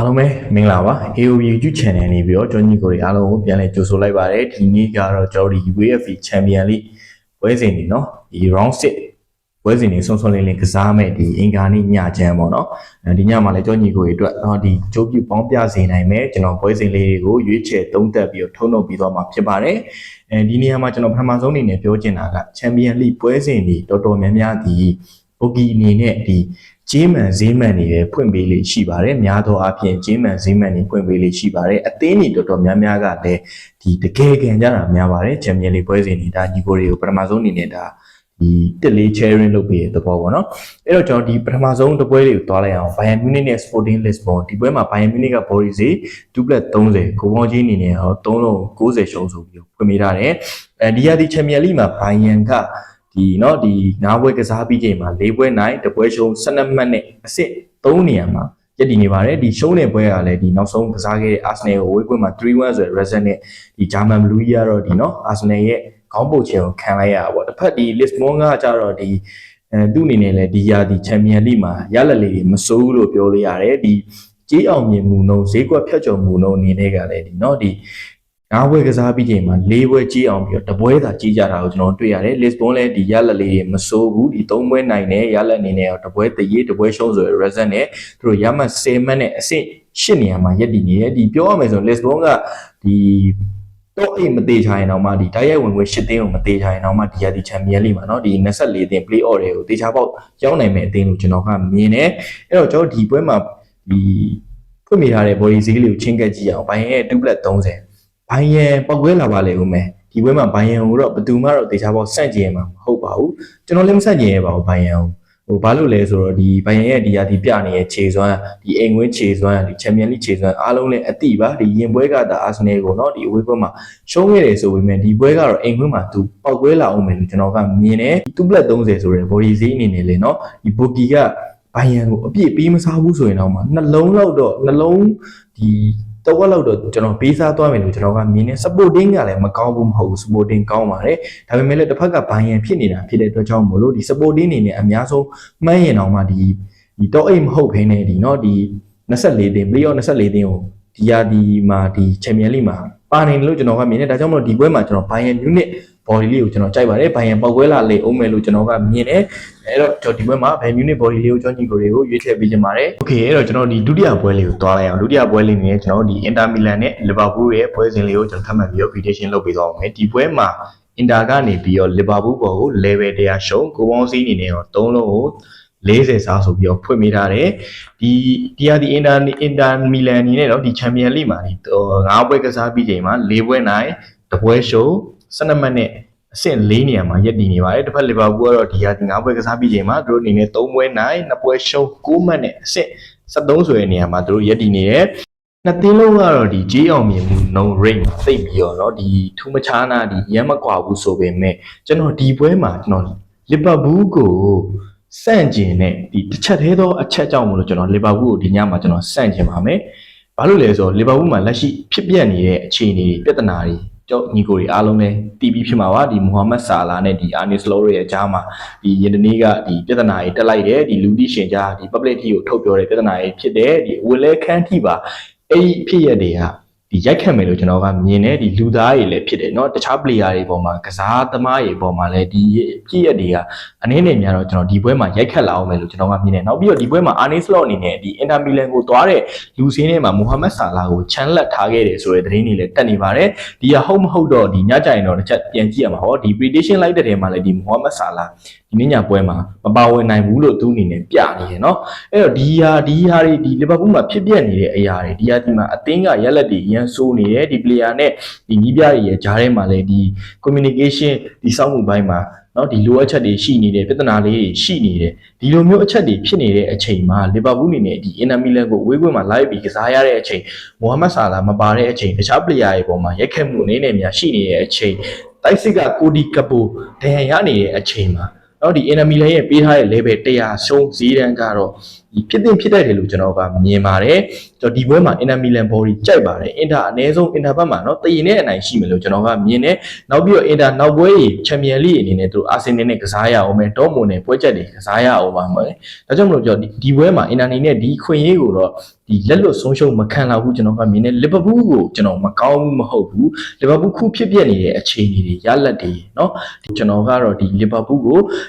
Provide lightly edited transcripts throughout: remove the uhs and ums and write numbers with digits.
အားလုံးပဲမင်္ဂလာပါ AOB YouTube Channel နေပြီးတော့ကျွန်တော်ညီကိုတွေအားလုံးကိုပြန်လည်ကြိုဆိုလိုက်ပါတယ်ဒီနေ့ကတော့ကျွန်တော်ဒီ UEFA Champions League ပွဲစဉ်တွေเนาะဒီ Round 6ပွဲစဉ်တွေဆုံးလင်းကစားမဲ့ဒီအင်္ဂါနေ့ညချမ်းပေါ့เนาะဒီညမှာလည်းကျွန်တော်ညီကိုတွေအတွက်ဒီကြိုးပြပေါင်းပြစေနိုင်မဲ့ကျွန်တော်ပွဲစဉ်လေးတွေကိုရွေးချယ်သုံးသပ်ပြီးတော့ထုံးနှုတ်ပြီးသွားမှာဖြစ်ပါတယ်ဒီနေရာမှာကျွန်တော်ပထမဆုံးအနေနဲ့ပြောချင်တာက Champions League ပွဲစဉ်တွေတော်တော်များများဒီဘိုဂီအနေနဲ့ဒီဂျေးမန်ဈေးမန်တွေပဲဖွင့်ပေးလေးရှိပါတယ်များသောအားဖြင့်ဂျေးမန်ဈေးမန်တွေဖွင့်ပေးလေးရှိပါတယ်အသင်းတွေတော်တော်များများကလည်းဒီတကယ်ကန်ကြတာများပါတယ်ချန်ပီယံလိပွဲစဉ်တွေဒါညီကိုတွေကိုပထမဆုံးအနေနဲ့ဒါဒီတစ်လေး sharing လုပ်ပေးတဲ့သဘောပေါ့နော်အဲ့တော့ကျွန်တော်ဒီပထမဆုံးတစ်ပွဲလေးကိုတွားလိုက်အောင် Bayern Munich နဲ့ Sporting Lisbon ဒီပွဲမှာ Bayern Munich က Borussia ဈေး 2+30 ကိုပေါင်းကြီးအနေနဲ့ဟော3လုံး90ရှုံးဆိုပြီးဖွင့်ပေးထားတယ်ဒီရာဒီချန်ပီယံလိမှာ Bayern ကဒီเนาะဒီ9ပွဲကစားပြီးချိန်မှာ4ပွဲနိုင်တပွဲရှုံး12မှတ်နဲ့အဆင့်3နေရာမှာရည်တည်နေပါတယ်ဒီရှုံးတဲ့ပွဲကလည်းဒီနောက်ဆုံးကစားခဲ့တဲ့ Arsenal ကိုဝေးကွင်းမှာ 3-1 ဆိုတဲ့ result နဲ့ဒီ German Blue ကြီးကတော့ဒီเนาะ Arsenal ရဲ့ခေါင်းပုတ်ချင်ကိုခံလိုက်ရတာပေါ့တစ်ဖက်ဒီ Lisbon ကကြတော့ဒီသူ့အနေနဲ့လည်းဒီရာဒီ Champions League မှာရလလေးမစိုးဘူးလို့ပြောလို့ရတယ်ဒီကြေးအောင်မြင်မှုနှုန်းဈေးကွက်ဖြတ်ကျော်မှုနှုန်းအနေနဲ့ကလည်းဒီเนาะဒီ9ပွဲကစားပြီးချိန်မှာ4ပွဲကြီးအောင်ပြီးတော့တပွဲသာကြီးကြတာကိုကျွန်တော်တွေ့ရတယ် Lisbon လည်းဒီရလက်လေးတွေမစိုးဘူးဒီ3ပွဲနိုင်တဲ့ရလက်အနေနဲ့တော့တပွဲတရေးတပွဲရှုံးဆိုရယ် result နဲ့သူတို့ရမှတ်10မှတ်နဲ့အဆင့်8နေရာမှာရပ်တည်နေတယ်ဒီပြောရမယ်ဆို Lisbon ကဒီတော့အိမ်မသေးချင်အောင်မှဒီတိုက်ရိုက်ဝင်ခွင့်8သင်းကိုမသေးချင်အောင်မှဒီရဒီချန်ပီယံလိမှာเนาะဒီ24သင်း play off တွေကိုတေချာပေါက်ရောက်နိုင်မဲ့အသင်းလို့ကျွန်တော်ကမြင်တယ်အဲ့တော့ကျွန်တော်ဒီပွဲမှာဒီဖွင့်မိထားတဲ့ body ဈေးလေးကိုချင်းကက်ကြည့်အောင်ဘိုင်ရဲ့ 2+30ဘိုင်ယန်ပောက်ကွဲလာပါလေဦးမယ်ဒီပွဲမှာဘိုင်ယန်ကိုတော့ဘယ်သူမှတော့တေချာပေါက်စန့်ကျင်မှာမဟုတ်ပါဘူးကျွန်တော်လည်းမစန့်ကျင်ရပါဘူးဘိုင်ယန်ကိုဘာလို့လဲဆိုတော့ဒီဘိုင်ယန်ရဲ့ဒီဟာဒီပြနေတဲ့ခြေစွမ်းဒီအိမ်ဝင်းခြေစွမ်းဒီချန်ပီယံလိခြေစွမ်းအားလုံးလည်းအတိပါဒီရင်ပွဲကဒါအာဆင်နယ်ကိုเนาะဒီအဝေးပွဲမှာရှုံးခဲ့တယ်ဆိုပေမဲ့ဒီပွဲကတော့အိမ်ဝင်းမှာသူပောက်ကွဲလာအောင်မယ်လို့ကျွန်တော်ကမြင်တယ်2+30ဆိုတဲ့ body ဈေးအနေနဲ့လေเนาะဒီဘိုကီကဘိုင်ယန်ကိုအပြည့်ပေးမစားဘူးဆိုရင်တော့မှနှလုံးလောက်တော့နှလုံးဒီတော့ဝက်လောက်တော့ကျွန်တော်ပေးစားသွားမယ်လို့ကျွန်တော်ကမြင်နေ supporting ကလည်းမကောင်းဘူးမဟုတ်ဘူး supporting ကောင်းပါတယ်ဒါပေမဲ့လည်းတစ်ဖက်ကဘိုင်ယန်ဖြစ်နေတာဖြစ်တဲ့အတွက်ကြောင့်မို့လို့ဒီ supporting အနေနဲ့အများဆုံးမှန်းရင်တော့မှဒီတော့အိမ်မဟုတ်ဘဲနဲ့ဒီเนาะဒီ24သင်း play off 24သင်းကိုဒီရာဒီမှာဒီ Champion League မှာပါနေတယ်လို့ကျွန်တော်ကမြင်နေဒါကြောင့်မို့လို့ဒီပွဲမှာကျွန်တော်ဘိုင်ယန် unit body လေးကိုကျွန်တော်ကြိုက်ပါတယ်ဘိုင်ယန်ပောက်ကွဲလာလေအောင်မယ်လို့ကျွန်တော်ကမြင်တယ်အဲ့တော့ကျွန်တော်ဒီပွဲမှာဘိုင် unit body လေးကိုကျွန်တော်ညီကိုတွေကိုရွေးချယ်ပေးခြင်းပါတယ်โอเคအဲ့တော့ကျွန်တော်ဒီဒုတိယပွဲလေးကိုတွားလိုက်အောင်ဒုတိယပွဲလေးနဲ့ကျွန်တော်ဒီ Inter Milan နဲ့ Liverpool ရဲ့ပွဲစဉ်လေးကိုကျွန်တော်ထပ်မံပြီးတော့ prediction လုပ်ပေးသွားအောင်မယ်ဒီပွဲမှာ Inter ကနေပြီးတော့ Liverpool ပေါ်ကို level 100ရှုံးကိုပေါင်းစည်းအနေနဲ့တော့3လုံးကို40စားဆိုပြီးတော့ဖွင့်ပေးထားတယ်ဒီဟာဒီ Inter Milan အနေနဲ့တော့ဒီ Champions League မှာဒီ9ပွဲကစားပြီးချိန်မှာ4ပွဲနိုင်တပွဲရှုံး12မှတ်နဲ့အဆင့်4နေရာမှာရပ်တည်နေပါတယ်တစ်ဖက် Liverpool ကတော့ဒီဟာဒီ9ပွဲကစားပြီးချိန်မှာသူတို့အနေနဲ့3ပွဲနိုင်2ပွဲရှုံး9မှတ်နဲ့အဆင့်73ဆိုတဲ့နေရာမှာသူတို့ရပ်တည်နေတယ်နှစ်သင်းလုံးကတော့ဒီဂျေးအောင်မြင်မှု no rate မှာသိပ်ပြီးတော့เนาะဒီထူးမခြားနာဒီရမ်းမကွာဘူးဆိုပေမဲ့ကျွန်တော်ဒီပွဲမှာကျွန်တော် Liverpool ကိုစန့်ကျင်တဲ့ဒီတစ်ချက်သေးသောအချက်ကြောင့်မလို့ကျွန်တော် Liverpool ကိုဒီညမှာကျွန်တော်စန့်ကျင်ပါမယ်ဘာလို့လဲဆိုတော့ Liverpool မှာလက်ရှိဖြစ်ပျက်နေတဲ့အခြေအနေတွေပြဿနာတွေကျော်ညီကိုတွေအားလုံးလည်းတည်ပြီးဖြစ်မှာပါဒီမိုဟာမက်ဆာလာနဲ့ဒီအာနီစလိုရဲ့အကြားမှာဒီယင်တနီးကဒီပြဿနာတွေတက်လိုက်တယ်ဒီလူတိရှင်ကြားဒီ public ထီကိုထုတ်ပြောတဲ့ပြဿနာတွေဖြစ်တယ်ဒီဝယ်လဲခန်းထီပါအဲ့ဒီဖြစ်ရတွေကဒီရိုက်ခတ်မယ်လို့ကျွန်တော်ကမြင်တယ်ဒီလူသားတွေလည်းဖြစ်တယ်เนาะတခြား player တွေပေါ်မှာကစားသမားတွေပေါ်မှာလည်းဒီဖြစ်ရတွေကအနည်းနဲ့များတော့ကျွန်တော်ဒီပွဲမှာရိုက်ခတ်လာအောင်မယ်လို့ကျွန်တော်ကမြင်တယ်နောက်ပြီးတော့ဒီပွဲမှာအာနီစလော့အနေနဲ့ဒီ Inter Milan ကိုသွားတဲ့လူစင်းထဲမှာမိုဟာမက်ဆာလာကိုချန်လက်ထားခဲ့တယ်ဆိုတဲ့သတင်းတွေလည်းတက်နေပါတယ်ဒီကဟုတ်မဟုတ်တော့ဒီညကြရင်တော့တစ်ချက်ပြန်ကြည့်ရမှာဟောဒီ prediction လိုက်တဲ့ထဲမှာလည်းဒီမိုဟာမက်ဆာလာဒီနေ့ညပွဲမှာမပါဝင်နိုင်ဘူးလို့သူအနေနဲ့ပြနေတယ်เนาะအဲ့တော့ဒီဟာတွေဒီ Liverpool မှာဖြစ်ပျက်နေတဲ့အရာတွေဒီဟာဒီမှာအသင်းကရက်လက်တွေအရင်ဆိုးနေတယ်ဒီ player နဲ့ဒီညီးပြတွေရဲ့ဂျားထဲမှာလည်းဒီ communication ဒီစောင့်မှုဘိုင်းမှာเนาะဒီလိုအပ်ချက်တွေရှိနေတယ်ပြဿနာလေးတွေရှိနေတယ်ဒီလိုမျိုးအချက်တွေဖြစ်နေတဲ့အချိန်မှာ Liverpool အနေနဲ့ဒီ Inter Milan ကိုဝေးကွင်းမှာ live ပြီးကစားရတဲ့အချိန်မိုဟာမက်ဆာလာမပါတဲ့အချိန်တခြား player တွေပေါ်မှာရိုက်ခတ်မှုအနေနဲ့များရှိနေတဲ့အချိန်တိုက်စစ်ကကိုဒီကပိုဒဏ်ရာရနေတဲ့အချိန်မှာเนาะဒီ Inter Milan ရဲ့ပေးထားတဲ့ level 100ရှုံးဈေးတန်းကတော့ ဖြစ်တဲ့လို့ကျွန်တော်ကမြင်ပါတယ်ကျွန်တော်ဒီပွဲမှာ Inter Milan body ကြိုက်ပါတယ် Inter အနည်းဆုံး Inter ဘက်မှာเนาะတရင်နဲ့အနိုင်ရှိမယ်လို့ကျွန်တော်ကမြင်တယ်နောက်ပြီးတော့ Inter နောက်ပွဲကြီး Champion League အနေနဲ့သူ Arsenal နဲ့ကစားရအောင်မယ် Dortmund နဲ့ပွဲချက်တွေကစားရအောင်ပါမယ်ဒါကြောင့်မလို့ကျွန်တော်ဒီပွဲမှာ Inter အနေနဲ့ဒီခွင့်ရေးကိုတော့ဒီလက်လွတ်ဆုံးရှုံးမခံလောက်ဘူးကျွန်တော်ကမြင်တယ် Liverpool ကိုကျွန်တော်မကောင်းဘူးမဟုတ်ဘူး Liverpool ခုဖြစ်ပြနေတဲ့အခြေအနေတွေရလက်တွေเนาะကျွန်တော်ကတော့ဒီ Liverpool ကိ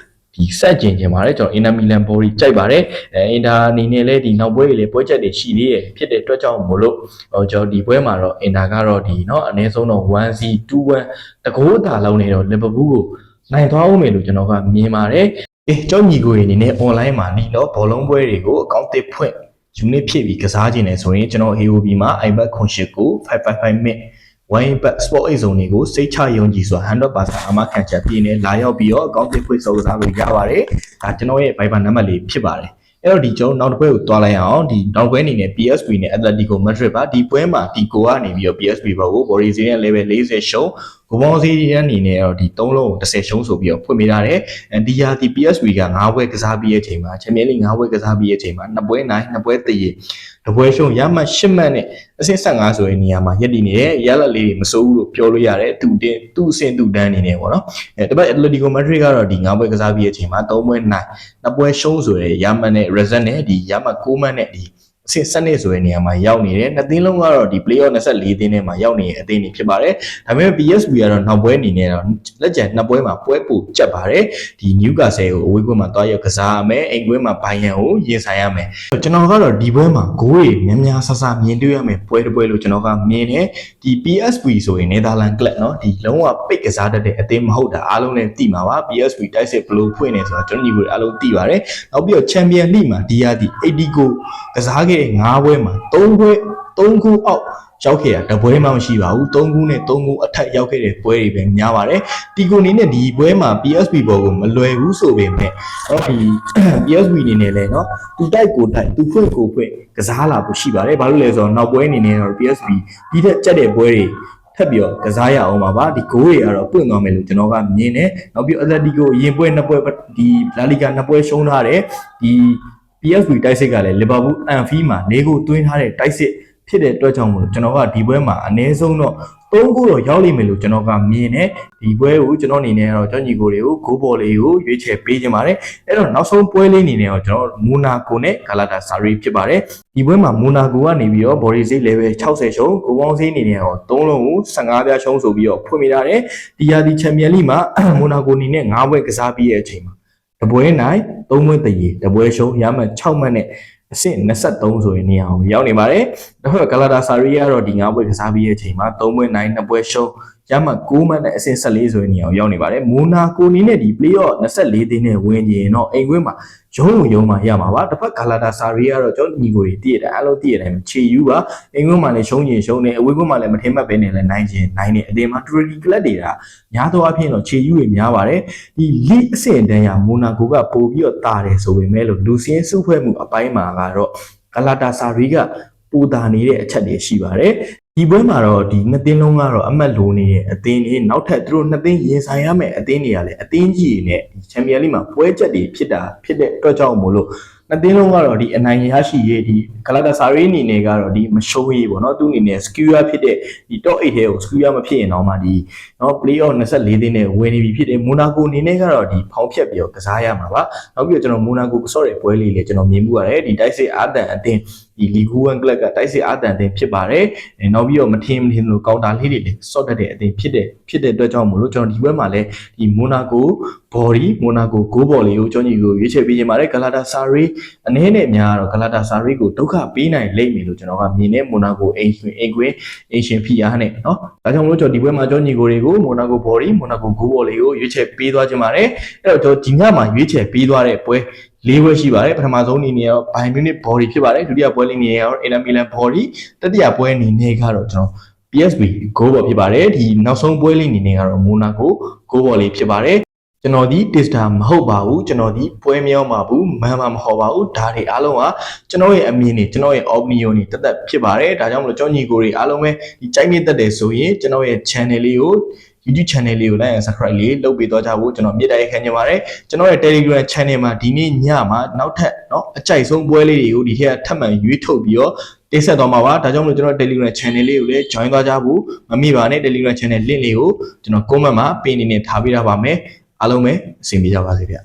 ုဒီဆက်ကျင်ခြင်းပါတယ်ကျွန်တော် Inter Milan body ကြိုက်ပါတယ်Inter အနေနဲ့လည်းဒီနောက်ပွဲတွေလည်းပွဲချက်တွေရှိသေးတယ်ဖြစ်တဲ့အတွက်ကြောင့်မို့လို့ကျွန်တော်ဒီပွဲမှာတော့ Inter ကတော့ဒီเนาะအနည်းဆုံးတော့ 1-2-1 တကိုးတာလုံးနေတော့ Liverpool ကိုနိုင်သွားအောင်မယ်လို့ကျွန်တော်ကမြင်ပါတယ်ကျွန်တော်ညီကိုအနေနဲ့ online မှာဒီတော့ဘောလုံးပွဲတွေကိုအကောင့်တစ်ဖွင့် unit ဖြစ်ပြီးကစားခြင်းနဲ့ဆိုရင်ကျွန်တော် AOB မှာ iBet ခွန်ရှစ်ကို555 mid wine bet sport အိတ်ဆုံးတွေကိုစိတ်ချယုံကြည်စွာ 100% အမခံချက်ပြည့်နဲ့လာရောက်ပြီးတော့အကောင့်တစ်ဖွင့်စုံစမ်းလို့ရပါတယ်ဒါကျွန်တော်ရဲ့ Viber နံပါတ်လေးဖြစ်ပါတယ်အဲ့တော့ဒီကျွန်တော်နောက်တစ်ပွဲကိုတွားလိုက်အောင်ဒီနောက်ပွဲအနေနဲ့ PSV နဲ့ Atletico Madrid ပါဒီပွဲမှာဒီကိုကနေပြီးတော့ PSV ဘက်ကို Borussia level 40ရှုံးကိုပေါင်းစည်းရန်အနေနဲ့တော့ဒီ3လုံးကို10ရှုံးဆိုပြီးတော့ဖွင့်ပေးထားတယ်ဒီဟာဒီ PSV က9ပွဲကစားပြီးတဲ့အချိန်မှာ Champions League 9ပွဲကစားပြီးတဲ့အချိန်မှာ2ပွဲနိုင်2ပွဲတည်တပွဲရှုံးရမှတ်10မှတ်နဲ့အဆင့်15ဆိုတဲ့နေရာမှာရပ်တည်နေတယ်ရလက်လေးမစိုးဘူးလို့ပြောလို့ရတယ်သူ့အဆင့်သူ့တန်းအနေနဲ့ပေါ့နော်တပတ် Atletico Madrid ကတော့ဒီ9ပွဲကစားပြီးတဲ့အချိန်မှာ3ပွဲနိုင်2ပွဲရှုံးဆိုတဲ့ရမှတ်နဲ့ result နဲ့ဒီရမှတ်9မှတ်နဲ့ဒီအဆင့်7နှစ်ဆိုတဲ့နေရာမှာရောက်နေတယ်နှစ်သင်းလုံးကတော့ဒီ playoff 24သင်းထဲမှာရောက်နေတဲ့အသင်းတွေဖြစ်ပါတယ်ဒါပေမဲ့ PSV ကတော့နောက်ပွဲအနေနဲ့တော့လက်ကျန်နှစ်ပွဲမှာပွဲပိုကြက်ပါတယ်ဒီ Newcastle ကိုအဝေးကွင်းမှာတွားရောက်ကစားရမယ်အိမ်ကွင်းမှာ Bayern ကိုရင်ဆိုင်ရမယ်ကျွန်တော်ကတော့ဒီပွဲမှာဂိုးတွေများများဆဆမြင်တွေ့ရမယ်ပွဲတစ်ပွဲလို့ကျွန်တော်ကမြင်တယ်ဒီ PSV ဆိုရင် Netherlands club เนาะဒီလုံးဝပိတ်ကစားတတ်တဲ့အသင်းမဟုတ်တာအားလုံးလည်းသိမှာပါ PSV တိုက်စစ်ဘလို့ဖွင့်နေဆိုတာကျွန်တော်ညီကိုအားလုံးသိပါတယ်နောက်ပြီးတော့ Champion League မှာဒီဟာဒီ80ကိုကစားခဲ့တဲ့9ပွဲမှာ3ခုအောက်ရောက်ခဲ့တာတပွဲမှမရှိပါဘူး3ခုနဲ့3ခုအထက်ရောက်ခဲ့တဲ့ပွဲတွေပဲများပါတယ်တီကိုအနေနဲ့ဒီပွဲမှာ PSV ဘောကိုမလွယ်ဘူးဆိုပေမဲ့တော့ဒီ PSV အနေနဲ့လည်းเนาะသူတိုက်ကိုတိုက်သူဖွင့်ကိုဖွင့်ကစားလာဖို့ရှိပါတယ်ဘာလို့လဲဆိုတော့နောက်ပွဲအနေနဲ့တော့ PSV ဒီထက်ကြက်တဲ့ပွဲတွေထပ်ပြီးတော့ကစားရအောင်ပါဒီဂိုးတွေကတော့ပွင့်သွားမယ်လို့ကျွန်တော်ကမြင်တယ်နောက်ပြီး Atletico ရင်ပွဲ2ပွဲဒီ La Liga 2ပွဲရှုံးထားတယ်ဒီPSV တိုက်စစ်ကလည်း Liverpool Anfield မှာ၄ခုသွင်းထားတဲ့တိုက်စစ်ဖြစ်တဲ့အတွက်ကြောင့်မို့လို့ကျွန်တော်ကဒီပွဲမှာအနည်းဆုံးတော့3ခုတော့ရောက်လိမ့်မယ်လို့ကျွန်တော်ကမြင်တယ်ဒီပွဲကိုကျွန်တော်အနေနဲ့ကတော့ကျွန်ညီကိုတွေကိုဂိုးဘော်လေးကိုရွေးချယ်ပေးခြင်းပါတယ်အဲ့တော့နောက်ဆုံးပွဲလေးအနေနဲ့တော့ကျွန်တော်မိုနာကိုနဲ့ဂလာတာဆာရီဖြစ်ပါတယ်ဒီပွဲမှာမိုနာကိုကနေပြီးတော့ဘော်ရီစိတ် level 60ရှုံးကိုပေါင်းစည်းအနေနဲ့တော့3လုံးကို15ပြားရှုံးဆိုပြီးတော့ဖွင့်ပေးထားတယ်ဒီဟာဒီချန်ပီယံလိမှာမိုနာကိုအနေနဲ့9ပွဲကစားပြီးတဲ့အချိန်မှာတပွဲနိုင်3ပွဲတည်တပွဲရှုံးရမှ6မှတ်နဲ့အဆင့်23ဆိုရင်နေအောင်ရောက်နေပါတယ်။နောက်ဂလာတာဆာရီကတော့ဒီ9ပွဲကစားပြီးတဲ့အချိန်မှာ3ပွဲနိုင်2ပွဲရှုံးရမှ9မှတ်နဲ့အဆင့်14ဆိုရင်နေအောင်ရောက်နေပါတယ်။မိုနာကိုနီနဲ့ဒီ playoff 24သင်းနဲ့ဝင်ရင်တော့အိမ်ကွင်းမှာရုံးမှာရမှာပါ။တစ်ဖက်ဂလာတာဆာရီကတော့ကျွန်တော်ညီကိုတွေတည့်ရတယ်အားလုံးတည့်ရတယ်ချေယူပါအိမ်ကွင်းမှာလည်းရှုံးရင်ရှုံးတယ်အဝေးကွင်းမှာလည်းမထင်မှတ်ပဲနဲ့လည်းနိုင်တယ်အတင်းမှာ Turkey club တွေကများသောအားဖြင့်တော့ချေယူတွေများပါတယ်။ဒီ league အဆင့်တန်းရမိုနာကိုကပို့ပြီးတော့တာတယ်ဆိုပေမဲ့လို့လူစင်းစုဖွဲ့မှုအပိုင်းမှာကတော့ဂလာတာဆာရီကပူတာနေတဲ့အချက်တွေရှိပါတယ်ဒီပွဲမှာတော့ဒီနှစ်သင်းလုံးကတော့အမှတ်လိုနေတဲ့အသင်းတွေနောက်ထပ်သူတို့နှစ်သင်းရင်ဆိုင်ရမယ့်အသင်းတွေကလည်းအသင်းကြီးတွေနဲ့ချန်ပီယံလိမှာပွဲချက်တွေဖြစ်တဲ့အတွက်ကြောင့်မို့လို့နှစ်သင်းလုံးကတော့ဒီအနိုင်ရရှိရေးဒီဂလာတာဆာရီအနေနဲ့ကတော့ဒီမရှုံးရေးပေါ့နော်သူအနေနဲ့ skewer ဖြစ်တဲ့ဒီ top 8ထဲကို skewer မဖြစ်ရင်တော့မှဒီနော် playoff 24သင်းနဲ့ဝင်နေပြီဖြစ်တယ်မိုနာကိုအနေနဲ့ကတော့ဒီဖောင်ဖြတ်ပြီးတော့ကစားရမှာပါနောက်ပြီးတော့ကျွန်တော်မိုနာကိုဆော့တဲ့ပွဲလေးလေကျွန်တော်မြင်မှုရတယ်ဒီတိုက်စစ်အာတန်အသင်းဒီလီဂူ1ကလပ်ကတိုက်စစ်အာတန်အသင်းဖြစ်ပါတယ်နောက်ပြီးတော့မထင်လို့ကောင်တာလေးတွေလည်းဆော့တတ်တဲ့အသင်းဖြစ်တဲ့အတွက်ကြောင့်မို့လို့ကျွန်တော်ဒီပွဲမှာလည်းဒီမိုနာကိုဘော်ဒီမိုနာကိုဂိုးဘော်လေးကိုကျွန်တော်ညီကိုရွေးချယ်ပေးခြင်းပါတယ်ဂလာတာဆာရီအနေနဲ့များတော့ဂလာတာဆာရီကိုဒုက္ခပေးနိုင်လိမ့်မယ်လို့ကျွန်တော်ကမြင်နေမိုနာကိုအိမ်ရှင်ဖီအားနဲ့เนาะဒါကြောင့်မလို့ကျွန်တော်ဒီပွဲမှာကျွန်တော်ညီကိုတွေကိုမိုနာကိုဘော်ဒီမိုနာကိုဂိုးဘော်လေးကိုရွေးချယ်ပေးသွားခြင်းပါတယ်အဲ့တော့ဒီညမှာရွေးချယ်ပေးသွားတဲ့ပွဲ၄ပွဲရှိပါတယ်ပထမဆုံးအနေနဲ့တော့ Bayern Munich body ဖြစ်ပါတယ်ဒုတိယပွဲလေးအနေနဲ့တော့ Inter Milan body တတိယပွဲအနေနဲ့ကတော့ကျွန်တော် PSV ဂိုးဘော်ဖြစ်ပါတယ်ဒီနောက်ဆုံးပွဲလေးအနေနဲ့ကတော့ Monaco ဂိုးဘော်လေးဖြစ်ပါတယ်ကျွန်တော်ဒီ tester မဟုတ်ပါဘူးကျွန်တော်ဒီပွဲမြောက်မှာဘူးမှန်မှာမဟုတ်ပါဘူးဒါတွေအားလုံးကကျွန်တော်ရဲ့အမြင်တွေကျွန်တော်ရဲ့ opinion တွေတက်ဖြစ်ပါတယ်ဒါကြောင့်မလို့ကျွန်တော်ညီကိုတွေအားလုံးပဲဒီကြိုက်မြင့်တက်တယ်ဆိုရင်ကျွန်တော်ရဲ့ channel လေးကို YouTube channel လေးကို like and subscribe လေးလုပ်ပေးသွားကြဖို့ကျွန်တော်မြစ်တိုက်ခံနေပါတယ်ကျွန်တော်ရဲ့ Telegram channel မှာဒီနေ့ညမှာနောက်ထပ်เนาะအကြိုက်ဆုံးပွဲလေးတွေကိုဒီထက်ထပ်မံရွေးထုတ်ပြီးတော့တင်ဆက်သွားမှာပါဒါကြောင့်မလို့ကျွန်တော် Telegram channel လေးကိုလည်း join သွားကြဖို့မမေ့ပါနဲ့ Telegram channel link လေးကိုကျွန်တော် comment မှာပေးနေထားပေးထားပါမယ်အားလုံးပဲအဆင်ပြေကြပါစေဗျ